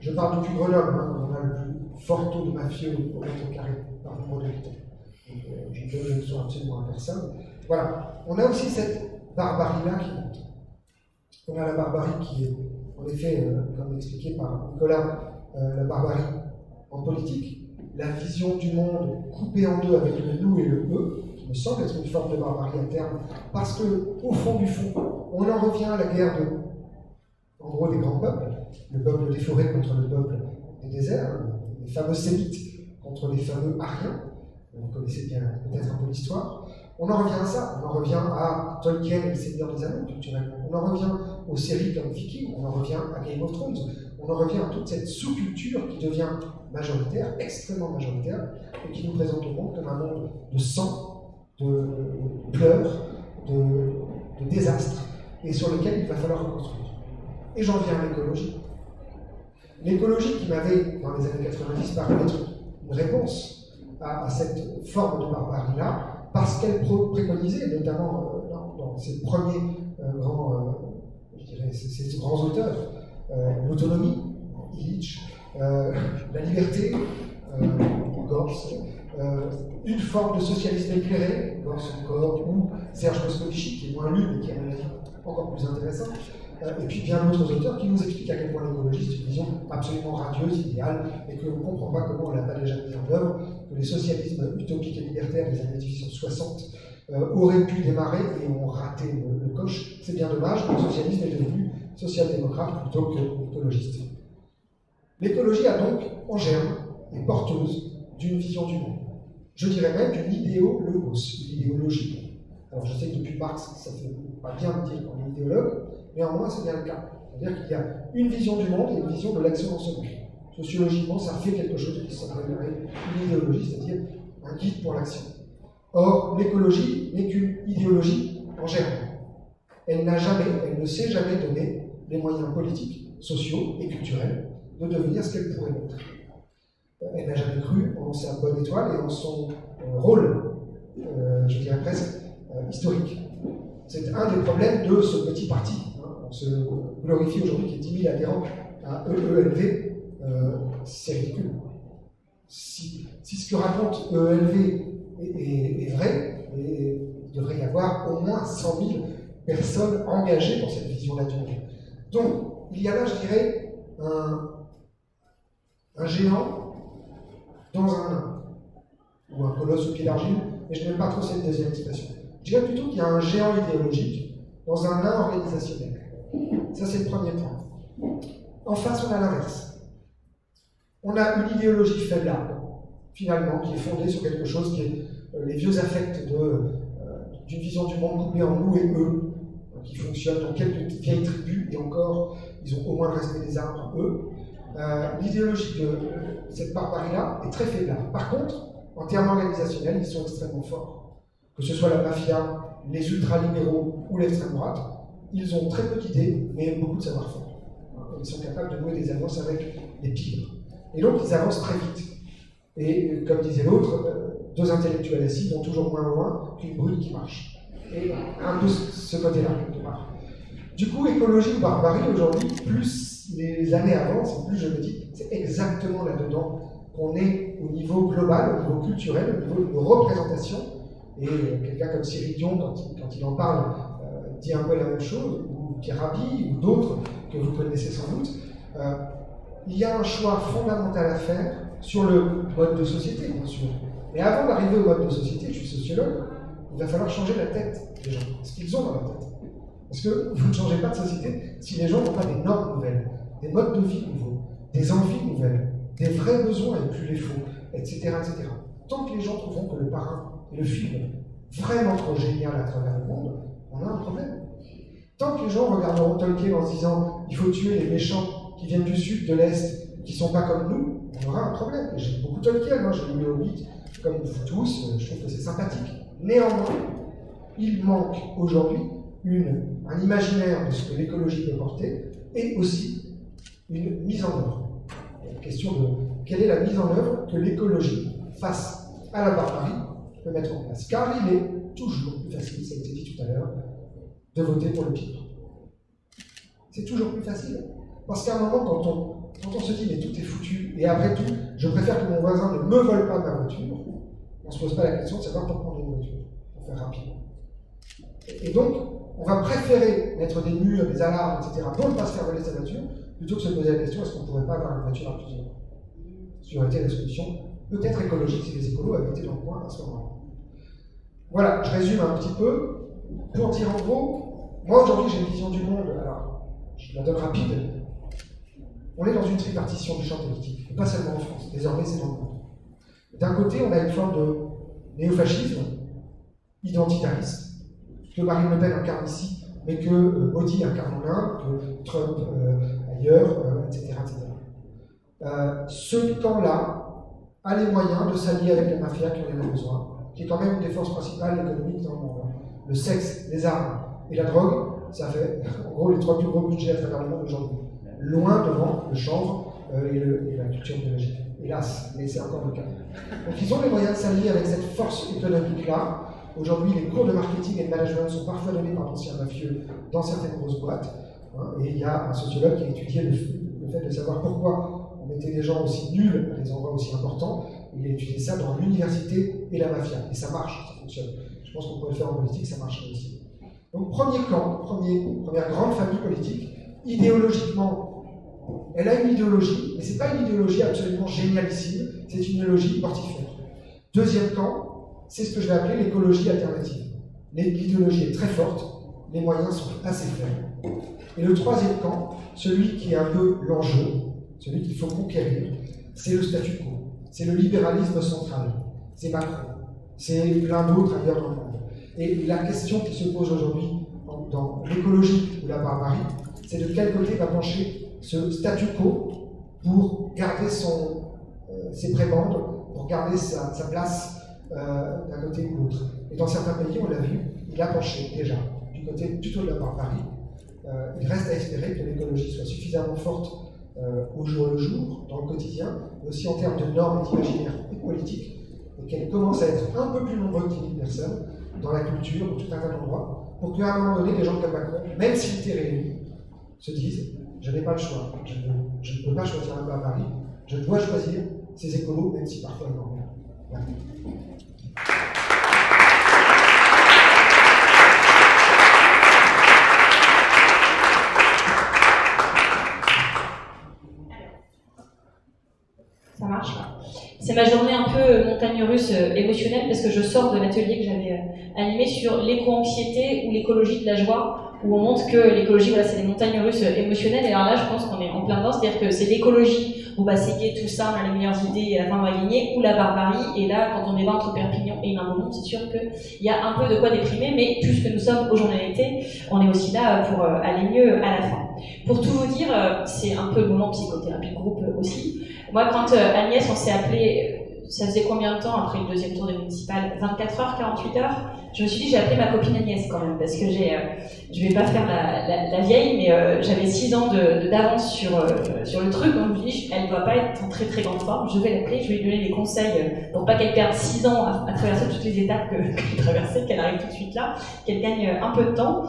Je parle depuis Grenoble, hein, où on a le plus fort taux de mafieux au mètre carré par nombre d'habitants. Je ne donne le absolument à personne. Voilà, on a aussi cette barbarie-là qui monte. On a la barbarie qui est, en effet, comme expliqué par Nicolas, la barbarie en politique, la vision du monde coupée en deux avec le nous et le eux, qui me semble être une forme de barbarie à terme, parce qu'au fond du fond, on en revient à la guerre en gros, des grands peuples, le peuple des forêts contre le peuple des déserts, les fameux Sémites contre les fameux Ariens, vous connaissez bien peut-être un peu l'histoire. On en revient à ça, on en revient à Tolkien et le Seigneur des Anneaux, culturellement. On en revient aux séries comme Viking, on en revient à Game of Thrones, on en revient à toute cette sous-culture qui devient majoritaire, extrêmement majoritaire, et qui nous présente au monde comme un monde de sang, de pleurs, de désastres, et sur lequel il va falloir reconstruire. Et j'en viens à l'écologie. L'écologie qui m'avait, dans les années 90, paru être une réponse à cette forme de barbarie-là, parce qu'elle préconisait, notamment dans ses premiers ces grands auteurs, l'autonomie, Illich, la liberté, Gors, une forme de socialisme éclairé, Gors encore, ou Serge Moscovici, qui est moins lu, mais qui a un avis encore plus intéressant, et puis bien d'autres auteurs qui nous expliquent à quel point l'écologie c'est une vision absolument radieuse, idéale, et que l'on ne comprend pas comment on ne l'a pas déjà mis en œuvre, que les socialismes utopiques et libertaires des années 1860 auraient pu démarrer et ont raté le coche. C'est bien dommage, le socialisme est devenu social-démocrate plutôt qu'écologiste. L'écologie a donc en germe et porteuse d'une vision du monde. Je dirais même d'une idéologos, une idéologie. Alors je sais que depuis Marx, ça ne fait pas bien de dire qu'on est idéologue, néanmoins c'est bien le cas. C'est-à-dire qu'il y a une vision du monde et une vision de l'action en secret. Sociologiquement, ça fait quelque chose qui s'appellerait une idéologie, c'est-à-dire un guide pour l'action. Or, l'écologie n'est qu'une idéologie en germe. Elle ne s'est jamais donné les moyens politiques, sociaux et culturels de devenir ce qu'elle pourrait être. Elle n'a jamais cru en sa bonne étoile et en son rôle, je dirais presque, historique. C'est un des problèmes de ce petit parti. On se glorifie aujourd'hui qu'il y ait 10 000 adhérents à EELV, c'est ridicule. Si ce que raconte EELV est vrai, et il devrait y avoir au moins 100 000 personnes engagées dans cette vision-là du monde. Donc, il y a là, je dirais, un géant dans un nain, ou un colosse au pied d'argile, et je n'aime pas trop cette deuxième expression. Je dirais plutôt qu'il y a un géant idéologique dans un nain organisationnel. Ça, c'est le premier point. En face, on a l'inverse. On a une idéologie faible, finalement, qui est fondée sur quelque chose qui est les vieux affects d'une vision du monde coupée en nous et eux, qui fonctionnent dans quelques vieilles tribus, et encore, ils ont au moins le respect des arbres, eux. L'idéologie de cette barbarie-là est très faible. Par contre, en termes organisationnels, ils sont extrêmement forts. Que ce soit la mafia, les ultralibéraux ou l'extrême droite, ils ont très peu d'idées, mais beaucoup de savoir-faire. Ils sont capables de nouer des alliances avec les pires. Et donc, ils avancent très vite. Et comme disait l'autre, deux intellectuels assis vont toujours moins loin qu'une brune qui marche. Et un peu ce côté-là, quelque part. Du coup, écologie ou barbarie, aujourd'hui, plus les années avancent, plus je me dis, c'est exactement là-dedans qu'on est au niveau global, au niveau culturel, au niveau de représentation. Et quelqu'un comme Cyril Dion, quand il en parle, dit un peu la même chose, ou Kerabi, ou d'autres que vous connaissez sans doute. Il y a un choix fondamental à faire sur le mode de société, bien sûr. Mais avant d'arriver au mode de société, je suis sociologue, il va falloir changer la tête des gens, ce qu'ils ont dans la tête. Parce que vous ne changez pas de société si les gens n'ont pas des normes nouvelles, des modes de vie nouveaux, des envies nouvelles, des vrais besoins et plus les faux, etc., etc. Tant que les gens trouveront que le parrain est le film vraiment trop génial à travers le monde, on a un problème. Tant que les gens regarderont Tolkien en se disant il faut tuer les méchants qui viennent du sud, de l'est, qui ne sont pas comme nous, on aura un problème. J'aime beaucoup Tolkien, j'ai lu le Hobbit, comme vous tous, je trouve que c'est sympathique. Néanmoins, il manque aujourd'hui un imaginaire de ce que l'écologie peut porter et aussi une mise en œuvre. La question de quelle est la mise en œuvre que l'écologie, face à la barbarie, peut mettre en place. Car il est toujours plus facile, ça a été dit tout à l'heure, de voter pour le pire. C'est toujours plus facile. Parce qu'à un moment, quand on se dit mais tout est foutu, et après tout, je préfère que mon voisin ne me vole pas ma voiture, on ne se pose pas la question de savoir pourquoi on a une voiture, pour faire rapide. Et donc, on va préférer mettre des murs, des alarmes, etc., pour ne pas se faire voler sa voiture, plutôt que de se poser la question est-ce qu'on ne pourrait pas avoir une voiture à plusieurs. Ce aurait été la solution, peut-être écologique si les écolos avaient été dans le coin à ce moment-là. Voilà, je résume un petit peu. Pour dire en gros, moi aujourd'hui j'ai une vision du monde, alors je la donne rapide. On est dans une tripartition du champ politique, et pas seulement en France, désormais c'est dans le monde. D'un côté, on a une forme de néofascisme identitariste, que Marine Le Pen incarne ici mais que Modi incarne en Inde, que Trump ailleurs, etc. Ce camp-là a les moyens de s'allier avec la mafia qui en a besoin, qui est quand même une des forces principales économiques dans le monde. Le sexe, les armes et la drogue, ça fait en gros les 3 plus gros budgets à travers le monde aujourd'hui. Loin devant le chanvre et la culture biologique. Hélas, mais c'est encore le cas. Donc ils ont les moyens de s'allier avec cette force économique-là. Aujourd'hui, les cours de marketing et de management sont parfois donnés par d'anciens mafieux dans certaines grosses boîtes. Et il y a un sociologue qui a étudié le fait de savoir pourquoi on mettait des gens aussi nuls à des endroits aussi importants. Il a étudié ça dans l'université et la mafia. Et ça marche, ça fonctionne. Je pense qu'on pourrait le faire en politique, ça marcherait aussi. Donc premier camp, première grande famille politique, idéologiquement, elle a une idéologie, mais ce n'est pas une idéologie absolument génialissime, c'est une idéologie mortifère. Deuxième camp, c'est ce que je vais appeler l'écologie alternative. L'idéologie est très forte, les moyens sont assez faibles. Et le troisième camp, celui qui est un peu l'enjeu, celui qu'il faut conquérir, c'est le statu quo, c'est le libéralisme central, c'est Macron, c'est plein d'autres ailleurs dans le monde. Et la question qui se pose aujourd'hui dans l'écologie ou la barbarie, c'est de quel côté va pencher ce statu quo pour garder ses prébendes, pour garder sa place d'un côté ou l'autre. Et dans certains pays, on l'a vu, il a penché déjà du côté plutôt de la barbarie. Il reste à espérer que l'écologie soit suffisamment forte au jour le jour, dans le quotidien, mais aussi en termes de normes et d'imaginaire et politique, et qu'elle commence à être un peu plus nombreuses qu'il y a personnes dans la culture, dans tout un tas d'endroits, pour qu'à un moment donné, les gens comme Macron, même s'il était réélu, se disent « je n'ai pas le choix, je ne peux pas choisir un barbarie, je dois choisir ces écolos, même si parfois ils m'emmerdent. » Voilà. Ça marche. C'est ma journée un peu montagne russe émotionnelle parce que je sors de l'atelier que j'avais animé sur l'éco-anxiété ou l'écologie de la joie, où on montre que l'écologie, voilà, c'est des montagnes russes émotionnelles. Et alors là, je pense qu'on est en plein dedans, c'est-à-dire que c'est l'écologie où bah, c'est gai, tout ça, on a les meilleures idées et à la fin on va gagner, ou la barbarie. Et là, quand on est entre Perpignan et Nain-Beaumont, c'est sûr qu'il y a un peu de quoi déprimer, mais puisque nous sommes aux journalités, on est aussi là pour aller mieux à la fin. Pour tout vous dire, c'est un peu le moment psychothérapie de groupe aussi. Moi, quand Agnès, on s'est appelé, ça faisait combien de temps après le deuxième tour des municipales? 24 heures, 48 heures? Je me suis dit, j'ai appelé ma copine Agnès quand même, parce que je vais pas faire la vieille, mais j'avais 6 ans d'avance sur le truc, donc je me dis, elle doit pas être en très très grande forme, je vais l'appeler, je vais lui donner des conseils pour pas qu'elle perde 6 ans à traverser toutes les étapes qu'elle traversait, qu'elle arrive tout de suite là, qu'elle gagne un peu de temps.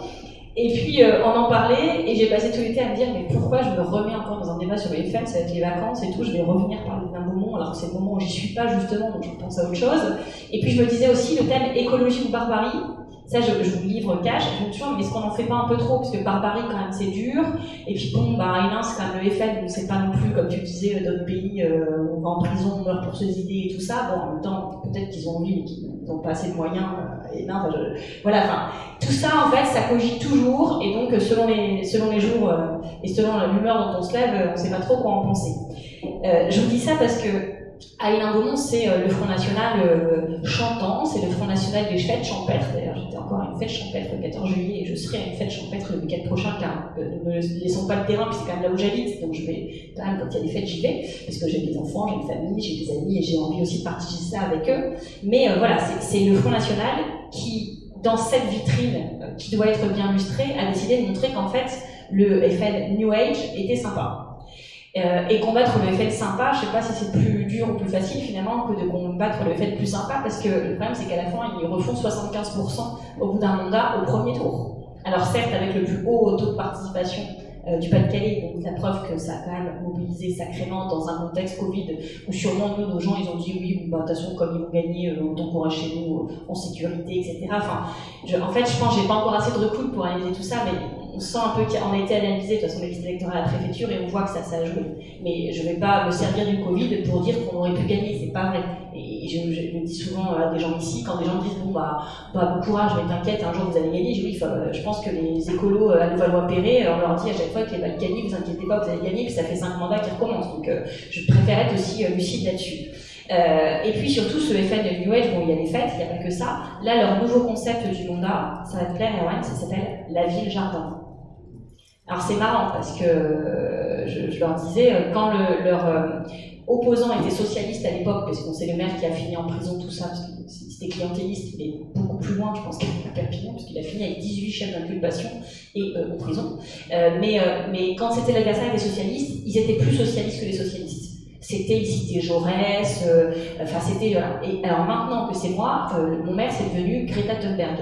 Et puis on en parlait, et j'ai passé tout l'été à me dire mais pourquoi je me remets encore dans un débat sur les FM, ça va être les vacances et tout, je vais revenir parler d'un Beaumont alors que c'est le moment où j'y suis pas justement, donc je pense à autre chose. Et puis je me disais aussi le thème écologie ou barbarie, ça je vous livre cash, je me dis toujours mais est-ce qu'on en fait pas un peu trop, parce que barbarie quand même c'est dur, et puis bon bah Hénin c'est quand même le FM, donc c'est pas non plus comme tu disais d'autres pays où on va en prison, on meurt pour ses idées et tout ça, bon en même temps peut-être qu'ils ont envie mais qu'ils n'ont pas assez de moyens, voilà, enfin tout ça en fait ça cogite toujours, et donc selon les jours et selon l'humeur dont on se lève, on sait pas trop quoi en penser. Je vous dis ça parce que à Hénin-Beaumont, c'est le Front National chantant, c'est le Front National des fêtes champêtres. D'ailleurs, j'étais encore à une fête champêtre le 14 juillet et je serai à une fête champêtre le week-end prochain, car ne laissons pas le terrain, puis c'est quand même là où j'habite, donc je vais quand même, quand il y a des fêtes, j'y vais, parce que j'ai des enfants, j'ai une famille, j'ai des amis et j'ai envie aussi de partager ça avec eux. Mais voilà, c'est le Front National qui, dans cette vitrine qui doit être bien lustrée, a décidé de montrer qu'en fait, le FN New Age était sympa. Et combattre le FN sympa, je sais pas si c'est plus dur ou plus facile finalement que de combattre le FN plus sympa, parce que le problème c'est qu'à la fin ils refont 75% au bout d'un mandat au premier tour. Alors certes avec le plus haut taux de participation du Pas-de-Calais, donc la preuve que ça a quand même mobilisé sacrément dans un contexte Covid où sûrement nous, nos gens, ils ont dit oui, bah, de toute façon, comme ils vont gagner, autant qu'on reste chez nous en sécurité, etc. Enfin, en fait, je pense que j'ai pas encore assez de recul pour analyser tout ça, mais on sent un peu qu'on a été analysé de toute façon les listes électorales à la préfecture et on voit que ça a joué. Mais je vais pas me servir du Covid pour dire qu'on aurait pu gagner, c'est pas vrai. Et je me dis souvent à des gens ici, quand des gens me disent bon bon courage, mais t'inquiète, un jour vous allez gagner, je dis oui, je pense que les écolos à Levallois-Perret, on leur dit à chaque fois que les Balkany, vous inquiétez pas, vous allez gagner, puis ça fait 5 mandats qui recommencent. Donc je préfère être aussi lucide là-dessus. Et puis surtout ce FN New Age, bon il y a les fêtes, il n'y a pas que ça. Là leur nouveau concept du mandat, ça va te plaire Erwan, ça s'appelle la ville-jardin. Alors c'est marrant parce que je leur disais, quand leur opposant était socialiste à l'époque, parce qu'on sait le maire qui a fini en prison, tout ça, parce que c'était clientéliste, il est beaucoup plus loin, je pense, qu'à Perpignan, parce qu'il a fini avec 18 chefs d'inculpation et en prison. Mais quand c'était l'adversaire des socialistes, ils étaient plus socialistes que les socialistes. C'était, il citait Jaurès, enfin c'était, voilà. Et alors maintenant que c'est moi, mon maire c'est devenu Greta Thunberg.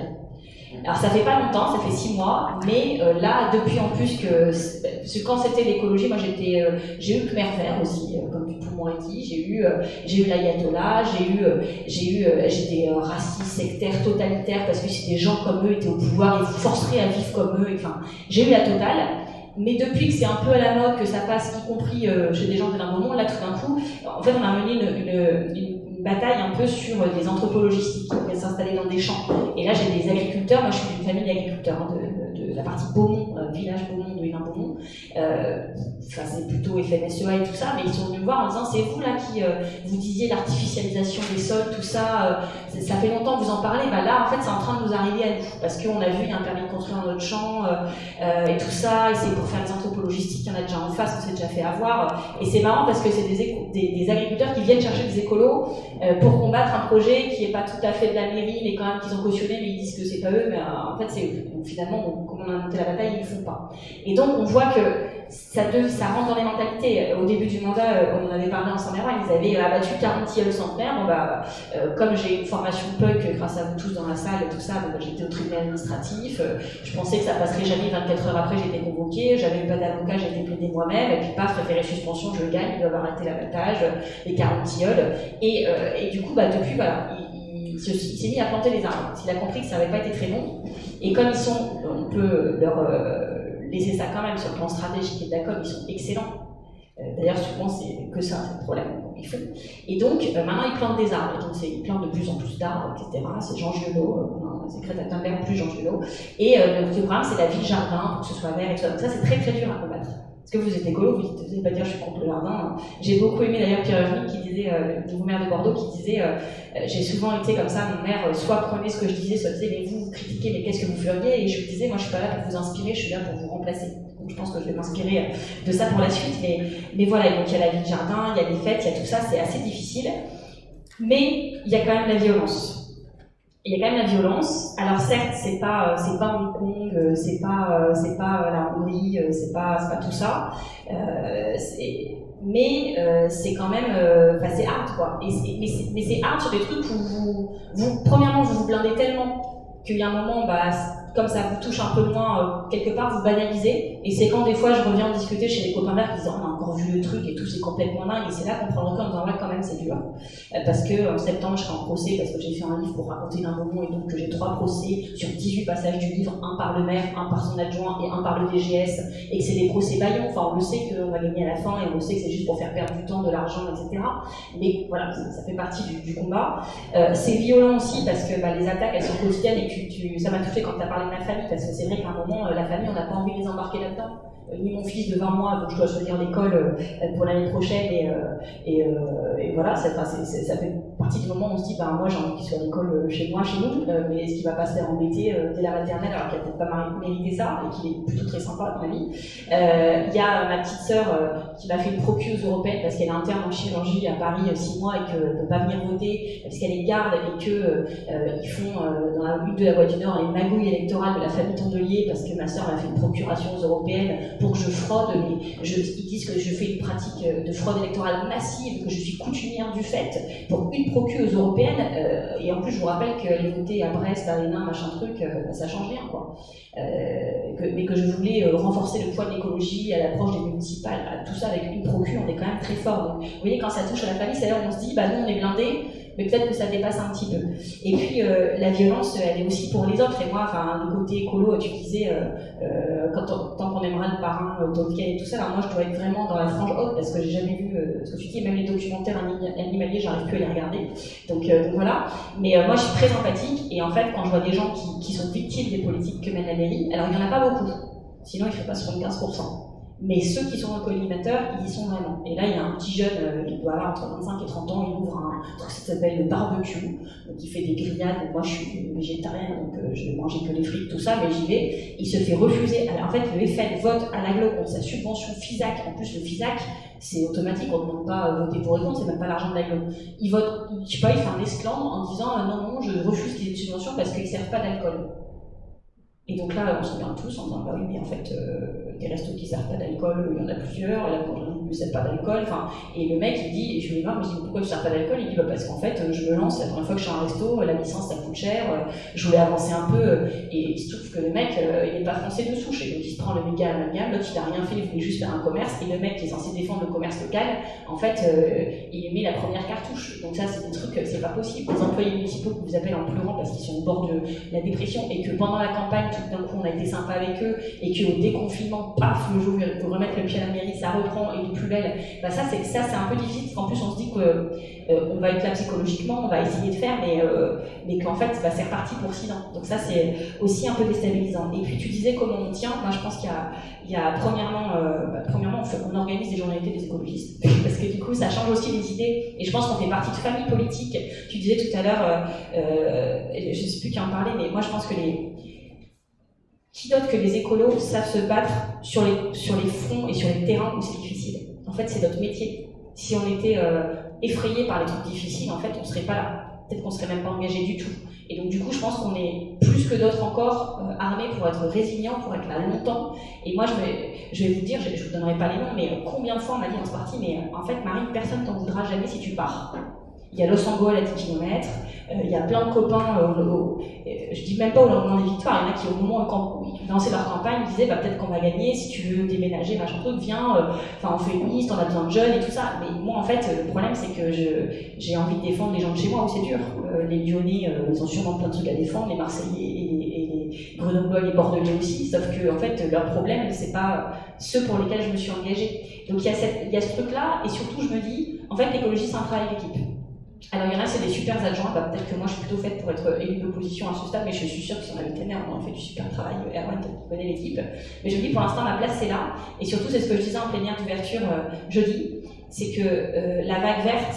Alors ça fait pas longtemps, ça fait 6 mois, mais là depuis en plus que quand c'était l'écologie, moi j'ai eu Khmer Vert aussi, comme Dupond-Moretti, j'ai eu l'ayatollah, j'étais raciste, sectaire, totalitaire parce que si des gens comme eux étaient au pouvoir, ils vous forceraient à vivre comme eux. Enfin, j'ai eu la totale. Mais depuis que c'est un peu à la mode, que ça passe, y compris chez des gens de l'Indre-Monde, là tout d'un coup, en fait on a mené une bataille un peu sur des anthropologistes qui pouvaient s'installer dans des champs. Et là j'ai des agriculteurs, moi je suis d'une famille d'agriculteurs, hein, de la partie Beaumont, village Beaumont, de Yvain Beaumont. Enfin c'est plutôt FNSEA et tout ça, mais ils sont venus me voir en disant c'est vous là qui vous disiez l'artificialisation des sols, tout ça, ça fait longtemps que vous en parlez, bah là en fait c'est en train de nous arriver à nous, parce qu'on a vu il y a un permis de construire dans notre champ et tout ça, et c'est pour faire des anthropologistiques, il y en a déjà en face, on s'est déjà fait avoir, et c'est marrant parce que c'est des agriculteurs qui viennent chercher des écolos pour combattre un projet qui est pas tout à fait de la mairie, mais quand même qu'ils ont cautionné, mais ils disent que c'est pas eux, mais en fait c'est eux. Donc finalement, comme on a monté la bataille, ils le font pas. Et donc on voit que ça rentre dans les mentalités. Au début du mandat, on en avait parlé ensemble, ils avaient abattu 40 tilleuls centenaires. Bon bah, comme j'ai une formation punk grâce à vous tous dans la salle et tout ça, bon, bah, j'étais au tribunal administratif. Je pensais que ça passerait jamais. 24 heures après, j'étais convoquée. J'avais pas d'avocat, j'ai été plaidée moi-même. Et puis paf, référé suspension, je gagne. Ils doivent arrêter l'abattage, les 40 tilleuls. Et du coup, bah depuis, voilà. Il s'est mis à planter les arbres. Il a compris que ça n'avait pas été très bon. Et comme on peut leur laisser ça quand même sur le plan stratégique et de la com, ils sont excellents. D'ailleurs, souvent, c'est que ça, c'est le problème. Donc, ils font. Et donc, maintenant, ils plantent des arbres. Donc, ils plantent de plus en plus d'arbres, etc. C'est Jean Giono, c'est Greta Thunberg plus Jean Giono. Et le programme, c'est la ville-jardin, pour que ce soit vert et tout ça. Donc, ça, c'est très très dur à combattre. Parce que vous êtes écolo, vous ne devez pas dire je suis contre le jardin. J'ai beaucoup aimé d'ailleurs Pierre-Evry qui disait, le nouveau maire de Bordeaux, qui disait j'ai souvent été comme ça, mon maire, soit prenait ce que je disais, soit disait mais vous critiquez, mais qu'est-ce que vous feriez? Et je lui disais moi je suis pas là pour vous inspirer, je suis là pour vous remplacer. Donc je pense que je vais m'inspirer de ça pour la suite. Mais voilà, donc il y a la vie de jardin, il y a des fêtes, il y a tout ça, c'est assez difficile. Mais il y a quand même la violence. Il y a quand même la violence. Alors certes, c'est pas Hong Kong, c'est pas la Hongrie, c'est pas tout ça. Mais c'est quand même, c'est hard quoi. Mais c'est hard sur des trucs où premièrement vous blindez tellement qu'il y a un moment, bah comme ça vous touche un peu moins, quelque part vous banalisez. Et c'est quand des fois je reviens discuter chez les copains verts qui disent on a encore vu le truc et tout, c'est complètement dingue. Et c'est là qu'on prend le recul en disant ouais quand même c'est dur. Parce que en septembre je serai en procès parce que j'ai fait un livre pour raconter d'un moment et donc que j'ai 3 procès sur 18 passages du livre, un par le maire, un par son adjoint et un par le DGS, et que c'est des procès baillons. Enfin on le sait qu'on va gagner à la fin et on le sait que c'est juste pour faire perdre du temps, de l'argent, etc. Mais voilà, ça fait partie du combat. C'est violent aussi parce que les attaques elles sont quotidiennes et ça m'a touché quand tu as parlé de ma famille, parce que c'est vrai qu'à un moment la famille on n'a pas envie de les embarquer là-dedans. Ni mon fils de 20 mois, donc je dois choisir l'école pour l'année prochaine et voilà, ça fait partie du moment où on se dit moi j'ai envie qu'il soit à l'école chez moi, chez nous, mais est-ce qu'il va pas se faire embêter dès la maternelle alors qu'il a peut-être pas mérité ça et qu'il est plutôt très sympa à mon avis. Il y a ma petite sœur qui m'a fait une procuse européenne parce qu'elle est interne en chirurgie à Paris 6 mois et qu'elle ne peut pas venir voter parce qu'elle est garde et que ils font dans la lutte de la Voie du Nord les magouilles électorales de la famille Tondelier parce que ma sœur a fait une procuration aux européennes pour que je fraude, mais ils disent que je fais une pratique de fraude électorale massive, que je suis coutumière du fait pour une procu aux européennes, et en plus je vous rappelle qu'elle est votée à Brest, à Hénin, machin truc, ça change rien quoi. Mais que je voulais renforcer le poids de l'écologie à l'approche des municipales, tout ça avec une procu, on est quand même très fort. Donc vous voyez quand ça touche à la famille, c'est là où on se dit nous on est blindés, mais peut-être que ça dépasse un petit peu. Et puis la violence, elle est aussi pour les autres. Et moi, le côté écolo, tu disais, tant qu'on aimera le parrain, Tolkien et tout ça, alors moi je dois être vraiment dans la frange haute parce que j'ai jamais vu ce que tu dis, même les documentaires animaliers, j'arrive plus à les regarder. Donc voilà. Mais moi je suis très empathique et en fait, quand je vois des gens qui sont victimes des politiques que mène la mairie, alors il y en a pas beaucoup. Sinon, il ne fait pas 75%. Mais ceux qui sont dans le collimateur, ils y sont vraiment. Et là, il y a un petit jeune, il doit avoir entre 25 et 30 ans, il ouvre un truc qui s'appelle le barbecue, donc il fait des grillades. Moi, je suis végétarienne, donc je vais manger que des frites, tout ça, mais j'y vais. Il se fait refuser. Alors, en fait, le FN vote à l'agglo contre sa subvention FISAC. En plus, le FISAC, c'est automatique, on ne demande pas voter pour et contre, c'est même pas l'argent de l'agglo. Il vote, je sais pas, il fait un esclandre en disant non, je refuse qu'il y ait des subventions parce qu'ils ne servent pas d'alcool. Et donc là, on se regarde tous en disant, bah oui, mais en fait, des restos qui ne servent pas d'alcool, il y en a plusieurs, la boulangerie ne sert pas d'alcool, enfin, et le mec, il dit, et je lui dis, je dis, pourquoi tu ne sers pas d'alcool? Il dit, bah parce qu'en fait, je me lance, la première fois que je suis à un resto, la licence, ça coûte cher, je voulais avancer un peu, et il se trouve que le mec, il n'est pas français de souche, et donc il se prend le méga amalgame, l'autre, il n'a rien fait, il voulait juste faire un commerce, et le mec qui est censé défendre le commerce local, en fait, il met la première cartouche. Donc ça, c'est des trucs, c'est pas possible. Les employés municipaux qui vous appellent en pleurant parce qu'ils sont au bord de la dépression, et que pendant la campagne, tout d'un coup, on a été sympa avec eux, et qu'au déconfinement, paf, le jour où ils remettent le pied à la mairie, ça reprend, et de plus belle, bah ça c'est un peu difficile, parce qu'en plus on se dit qu'on va être là psychologiquement, on va essayer de faire, mais qu'en fait, bah, c'est reparti pour 6 ans. Donc ça, c'est aussi un peu déstabilisant. Et puis tu disais comment on tient. Moi, je pense qu'il y a premièrement, on organise des journalités des écologistes, parce que du coup, ça change aussi les idées, et je pense qu'on fait partie de famille politique. Tu disais tout à l'heure, je ne sais plus qui en parlait, mais moi, je pense que qui d'autre que les écolos savent se battre sur les fronts et sur les terrains où c'est difficile. En fait, c'est notre métier. Si on était effrayé par les trucs difficiles, en fait, on serait pas là. Peut-être qu'on serait même pas engagé du tout. Et donc, du coup, je pense qu'on est plus que d'autres encore armés pour être résilients, pour être là longtemps. Et moi, je vais vous dire, je vous donnerai pas les noms, mais combien de fois on m'a dit dans ce parti, mais en fait, Marie, personne t'en voudra jamais si tu pars. Il y a Los Angeles à 10 km, il y a plein de copains, je dis même pas au lendemain des victoires, il y en a qui au moment où ils lançaient leur campagne disaient bah, peut-être qu'on va gagner, si tu veux déménager, machin truc, viens, on fait une liste, on a besoin de jeunes et tout ça. Mais moi en fait, le problème c'est que j'ai envie de défendre les gens de chez moi où c'est dur. Les Lyonnais, ils ont sûrement plein de trucs à défendre, les Marseillais et les Grenoblois, les Bordelais aussi, sauf que en fait leur problème c'est pas ceux pour lesquels je me suis engagée. Donc il y a ce truc-là, et surtout je me dis, en fait l'écologie c'est un travail d'équipe. Alors il y en a, c'est des super adjoints, bah, peut-être que moi je suis plutôt faite pour être élue d'opposition à ce stade, mais je suis sûre que si on avait été maire, on aurait fait du super travail, Erwan qui connaît l'équipe. Mais je me dis pour l'instant ma place c'est là, et surtout c'est ce que je disais en plénière d'ouverture jeudi, c'est que la vague verte,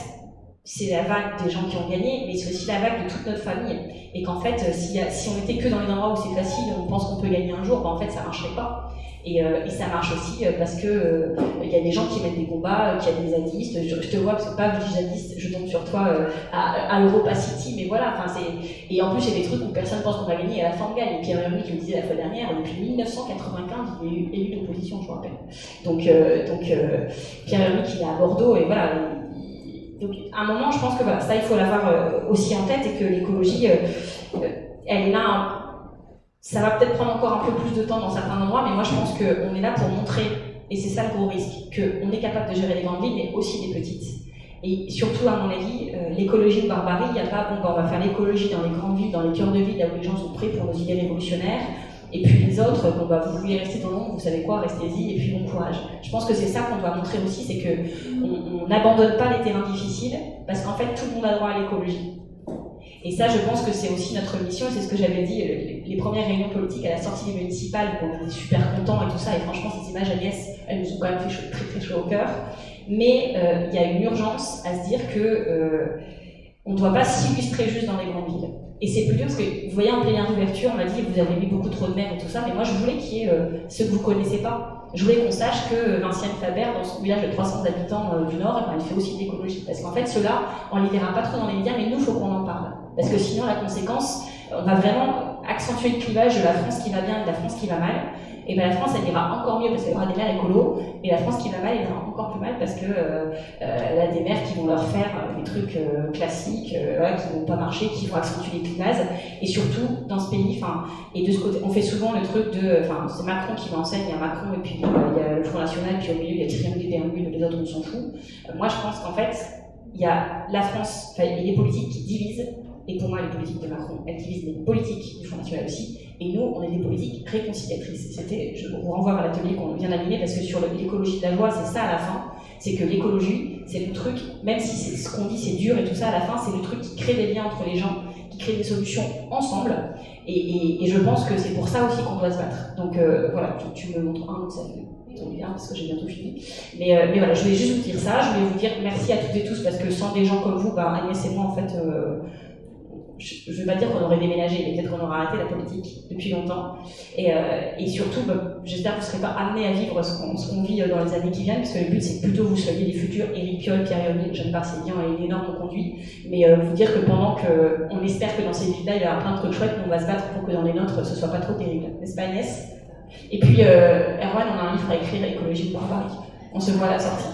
c'est la vague des gens qui ont gagné, mais c'est aussi la vague de toute notre famille. Et qu'en fait, si on était que dans les endroits où c'est facile, on pense qu'on peut gagner un jour, bah, en fait ça marcherait pas. Et ça marche aussi parce que il y a des gens qui mènent des combats, qui a des zadistes. Je te vois, parce que pas je dis zadiste, je tombe sur toi à Europa City, mais voilà. Et en plus il y a des trucs où personne pense qu'on va gagner et à la fin on gagne. Et Pierre Hermic le disait la fois dernière, depuis 1995 il est élu d'opposition, je me rappelle. Donc Pierre Hermic il est à Bordeaux et voilà. Donc à un moment je pense que voilà, ça il faut l'avoir aussi en tête, et que l'écologie elle est là. Ça va peut-être prendre encore un peu plus de temps dans certains endroits, mais moi je pense qu'on est là pour montrer, et c'est ça le gros risque, qu'on est capable de gérer les grandes villes, mais aussi les petites. Et surtout, à mon avis, l'écologie de barbarie, il n'y a pas, on va faire l'écologie dans les grandes villes, dans les cœurs de ville, là où les gens sont prêts pour nos idées révolutionnaires, et puis les autres, vous voulez rester dans l'ombre, vous savez quoi, restez-y, et puis bon courage. Je pense que c'est ça qu'on doit montrer aussi, c'est qu'on n'abandonne pas les terrains difficiles, parce qu'en fait, tout le monde a droit à l'écologie. Et ça, je pense que c'est aussi notre mission, c'est ce que j'avais dit, les premières réunions politiques à la sortie des municipales, on était super contents et tout ça, et franchement, ces images, Agnès, elles nous ont quand même fait chaud, très très chaud au cœur. Mais il y a une urgence à se dire que on ne doit pas s'illustrer juste dans les grandes villes. Et c'est plus dur parce que, vous voyez, en plénière d'ouverture, on m'a dit, vous avez mis beaucoup trop de maires et tout ça, mais moi, je voulais qu'il y ait ceux que vous connaissez pas. Je voulais qu'on sache que Vinciane Faber, dans son village de 300 habitants du Nord, elle fait aussi de l'écologie. Parce qu'en fait, ceux-là, on les verra pas trop dans les médias, mais nous, il faut qu'on en parle. Parce que sinon, la conséquence, on va vraiment accentuer le clivage de la France qui va bien et de la France qui va mal. Et bien la France, elle ira encore mieux parce qu'elle aura des maires écolos, et la France qui va mal, elle ira encore plus mal parce que elle a des maires qui vont leur faire des trucs classiques, qui vont pas marcher, qui vont accentuer les clivages. Et surtout, dans ce pays, et de ce côté, on fait souvent le truc de, c'est Macron qui m'enseigne, il y a Macron, et puis il y a le Front National, puis au milieu, il y a Thierry des Bermudes, les autres, on s'en fout. Moi, je pense qu'en fait, il y a la France, et les politiques qui divisent. Et pour moi, les politiques de Macron, elles divisent les politiques du Front National aussi. Et nous, on est des politiques réconciliatrices. Je vous renvoie à l'atelier qu'on vient d'animer, parce que sur l'écologie de la joie, c'est ça à la fin. C'est que l'écologie, c'est le truc, même si c'est ce qu'on dit, c'est dur et tout ça, à la fin, c'est le truc qui crée des liens entre les gens, qui crée des solutions ensemble. Et je pense que c'est pour ça aussi qu'on doit se battre. Donc voilà, tu me montres un autre salut. tombe bien parce que j'ai bientôt fini. Mais voilà, je voulais juste vous dire ça, je voulais vous dire merci à toutes et tous parce que sans des gens comme vous, Agnès et moi, en fait, je ne veux pas dire qu'on aurait déménagé, mais peut-être qu'on aurait arrêté la politique depuis longtemps. Et surtout, j'espère que vous ne serez pas amenés à vivre ce qu'on vit dans les années qui viennent, parce que le but, c'est que plutôt vous soyez des futurs Éric Piolle, Pierre Yonville, Jeanne Barcélian et Lénore mon conduit. Mais vous dire que pendant qu'on espère que dans ces villes-là, il y aura plein de trucs chouettes, on va se battre pour que dans les nôtres, ce soit pas trop terrible. N'est-ce pas, Agnès? Et puis, Erwan, on a un livre à écrire, Écologie pour Paris. On se voit à la sortie.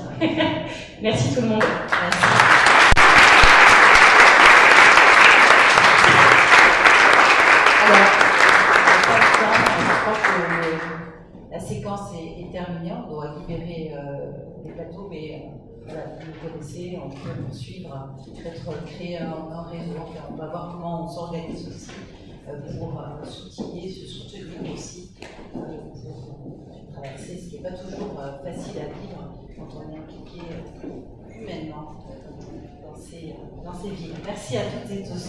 Merci tout le monde. Merci. La séquence est terminée, on doit libérer les plateaux, mais voilà, vous le connaissez, on peut poursuivre, peut-être créer un réseau, on va voir comment on s'organise aussi pour s'outiller, se soutenir aussi pour traverser ce qui n'est pas toujours facile à vivre quand on est impliqué humainement dans ces villes. Merci à toutes et tous.